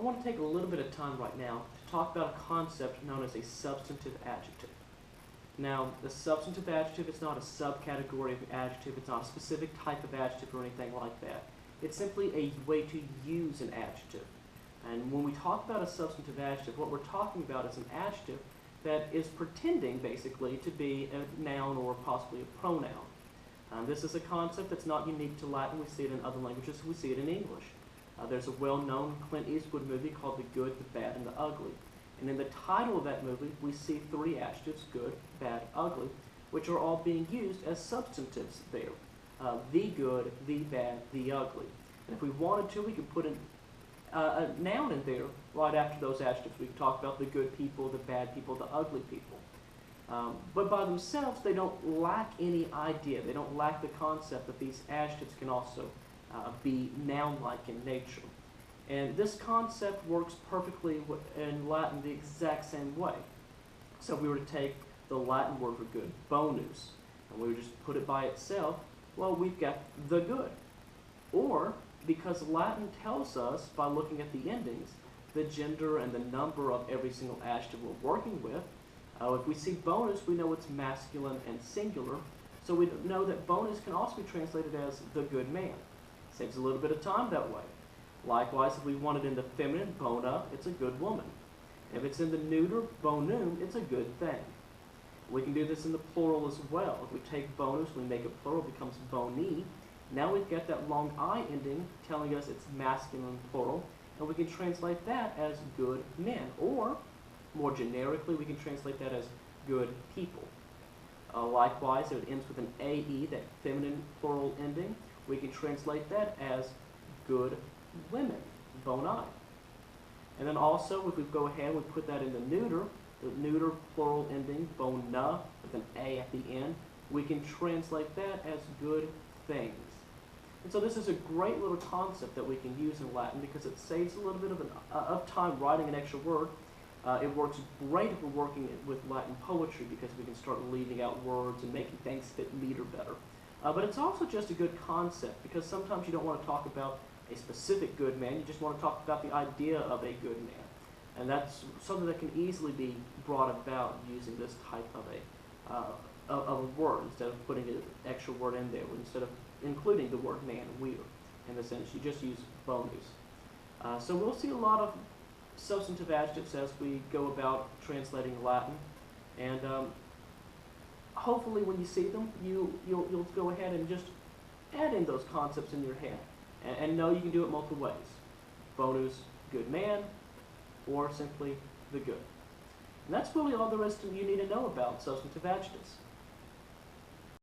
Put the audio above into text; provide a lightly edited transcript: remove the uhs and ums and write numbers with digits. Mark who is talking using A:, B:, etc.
A: want to take a little bit of time right now to talk about a concept known as a substantive adjective. Now, the substantive adjective is not a subcategory of adjective, it's not a specific type of adjective or anything like that. It's simply a way to use an adjective. And when we talk about a substantive adjective, what we're talking about is an adjective that is pretending, basically, to be a noun or possibly a pronoun. This is a concept that's not unique to Latin. We see it in other languages. We see it in English. There's a well-known Clint Eastwood movie called The Good, the Bad, and the Ugly. And in the title of that movie, we see three adjectives, good, bad, ugly, which are all being used as substantives there. The good, the bad, the ugly. And if we wanted to, we could put a noun in there right after those adjectives. We could talk about the good people, the bad people, the ugly people. But by themselves, they don't lack any idea. They don't lack the concept that these adjectives can also be noun-like in nature. And this concept works perfectly in Latin the exact same way. So if we were to take the Latin word for good, bonus, and we would just put it by itself, well, we've got the good. Or, because Latin tells us, by looking at the endings, the gender and the number of every single adjective we're working with, if we see bonus, we know it's masculine and singular, so we know that bonus can also be translated as the good man. Saves a little bit of time that way. Likewise, if we want it in the feminine, bona, it's a good woman. If it's in the neuter, bonum, it's a good thing. We can do this in the plural as well. If we take bonus, we make it plural, it becomes boni. Now we've got that long I ending telling us it's masculine plural, and we can translate that as good men. Or, more generically, we can translate that as good people. Likewise, if it ends with an AE, that feminine plural ending, we can translate that as good women, boni. And then also, if we go ahead and we put that in the neuter plural ending, bona, with an A at the end, we can translate that as good things. And so this is a great little concept that we can use in Latin because it saves a little bit of time writing an extra word. It works great if we're working with Latin poetry because we can start leaving out words and making things fit meter better. But it's also just a good concept because sometimes you don't want to talk about a specific good man, you just want to talk about the idea of a good man. And that's something that can easily be brought about using this type of a word instead of putting an extra word in there, instead of including the word man, we're. In the sense, you just use bonus. So we'll see a lot of substantive adjectives as we go about translating Latin, and hopefully when you see them, you'll go ahead and just add in those concepts in your head, and know you can do it multiple ways. Bonus, good man, or simply the good. And that's really all there is you need to know about substantive adjectives.